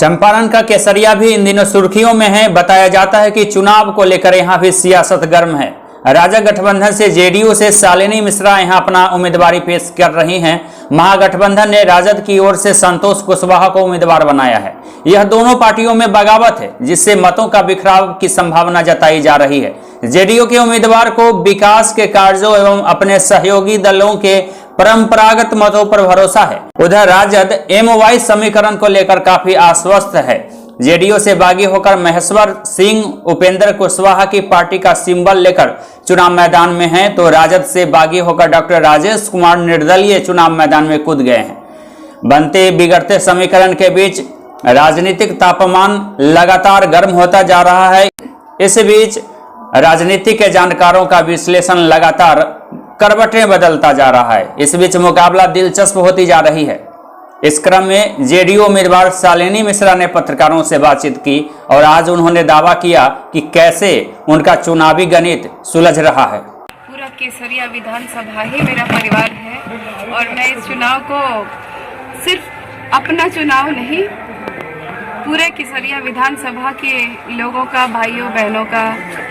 चंपारण का केसरिया भी इन दिनों सुर्खियों में है। बताया जाता है कि चुनाव को लेकर यहां भी सियासत गर्म है। राजग गठबंधन से जेडीयू से शालिनी मिश्रा यहां अपना उम्मीदवारी पेश कर रही हैं। महागठबंधन ने राजद की ओर से संतोष कुशवाहा को उम्मीदवार बनाया है। यह दोनों पार्टियों में बगावत है, जिससे मतों का बिखराव की संभावना जताई जा रही है। जेडीयू के उम्मीदवार को विकास के कार्यों एवं अपने सहयोगी दलों के परंपरागत मतों पर भरोसा है। उधर राजद एमओवाई समीकरण को लेकर काफी आश्वस्त है। जेडीयू से बागी होकर महेश्वर सिंह उपेंद्र कुशवाहा की पार्टी का सिंबल लेकर चुनाव मैदान में हैं, तो राजद से बागी होकर डॉक्टर राजेश कुमार निर्दलीय चुनाव मैदान में कूद गए हैं। बनते बिगड़ते समीकरण के बीच राजनीतिक तापमान लगातार गर्म होता जा रहा है। इस बीच राजनीति के जानकारों का विश्लेषण लगातार करवटें बदलता जा रहा है। इस बीच मुकाबला दिलचस्प होती जा रही है। इस क्रम में जेडीयू उम्मीदवार शालिनी मिश्रा ने पत्रकारों से बातचीत की और आज उन्होंने दावा किया कि कैसे उनका चुनावी गणित सुलझ रहा है। पूरा केसरिया विधानसभा ही मेरा परिवार है और मैं इस चुनाव को सिर्फ अपना चुनाव नहीं, पूरे केसरिया विधानसभा के लोगों का, भाइयों बहनों का,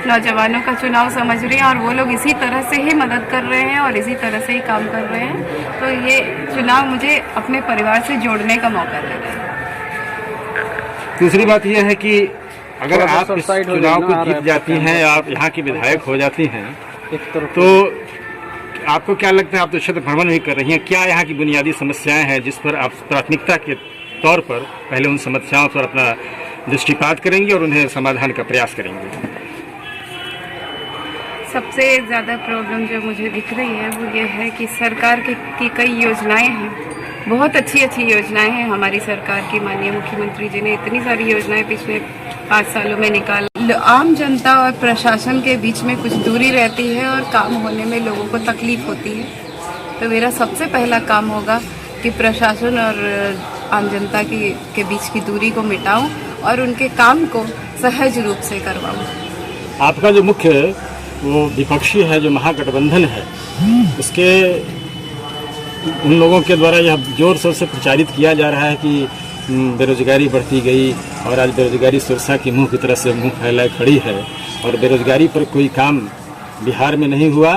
नौजवानों का चुनाव समझ रहे हैं और वो लोग इसी तरह से ही मदद कर रहे हैं और इसी तरह से ही काम कर रहे हैं। तो ये चुनाव मुझे अपने परिवार से जोड़ने का मौका दे रहा है। दूसरी बात यह है कि अगर आप इस चुनाव को जीत जाती हैं, आप यहाँ की विधायक हो जाती हैं, तो आपको क्या लगता है, आप तो क्षेत्र भ्रमण भी कर रही हैं, क्या यहाँ की बुनियादी समस्याएं हैं जिस पर आप प्राथमिकता के तौर पर पहले उन समस्याओं पर अपना दृष्टिपात करेंगे और उन्हें समाधान का प्रयास करेंगे? सबसे ज़्यादा प्रॉब्लम जो मुझे दिख रही है वो ये है कि सरकार की कई योजनाएं हैं, बहुत अच्छी अच्छी योजनाएं हैं हमारी सरकार की। माननीय मुख्यमंत्री जी ने इतनी सारी योजनाएं पिछले 5 सालों में निकाल। आम जनता और प्रशासन के बीच में कुछ दूरी रहती है और काम होने में लोगों को तकलीफ होती है। तो मेरा सबसे पहला काम होगा कि प्रशासन और आम जनता के बीच की दूरी को मिटाऊं और उनके काम को सहज रूप से करवाऊं। आपका जो मुख्य वो विपक्षी है, जो महागठबंधन है, उसके उन लोगों के द्वारा यह जोर शोर से प्रचारित किया जा रहा है कि बेरोजगारी बढ़ती गई और आज बेरोजगारी सुरक्षा की मुंह की तरह से मुंह फैलाए खड़ी है और बेरोजगारी पर कोई काम बिहार में नहीं हुआ।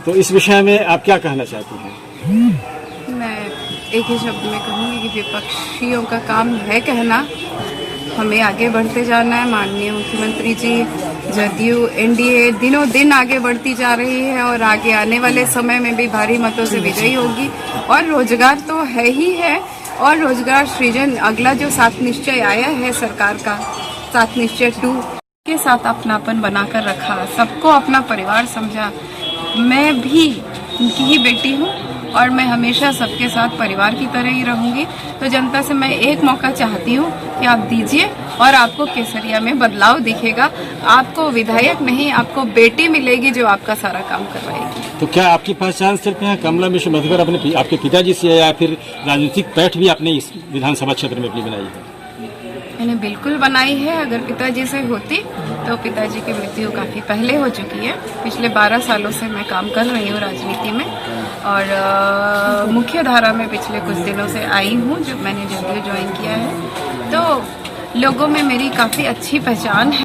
तो इस विषय में आप क्या कहना चाहती हैं? मैं एक ही शब्द में कहूँगी कि विपक्षियों का काम है कहना, हमें आगे बढ़ते जाना है। माननीय मुख्यमंत्री जी, जदयू, एनडीए दिनों दिन आगे बढ़ती जा रही है और आगे आने वाले समय में भी भारी मतों से विजयी होगी। और रोजगार तो है ही है और रोजगार सृजन, अगला जो 7 निश्चय आया है सरकार का, 7 निश्चय 2 के साथ अपनापन बनाकर रखा, सबको अपना परिवार समझा। मैं भी उनकी ही बेटी हूँ और मैं हमेशा सबके साथ परिवार की तरह ही रहूंगी। तो जनता से मैं एक मौका चाहती हूँ कि आप दीजिए और आपको केसरिया में बदलाव दिखेगा। आपको विधायक नहीं, आपको बेटी मिलेगी जो आपका सारा काम करवाएगी। तो क्या आपकी पहचान सिर्फ यहाँ कमला मिश्र मधुकर अपने आपके पिताजी से है या फिर राजनीतिक पैठ भी आपने इस विधानसभा क्षेत्र में अपनी बनाई है? मैंने बिल्कुल बनाई है। अगर पिताजी से होती तो पिताजी की मृत्यु काफ़ी पहले हो चुकी है। पिछले 12 सालों से मैं काम कर रही हूँ राजनीति में और मुख्य धारा में पिछले कुछ दिनों से आई हूँ, जो मैंने जेडीयू ज्वाइन किया है। तो लोगों में मेरी काफ़ी अच्छी पहचान है।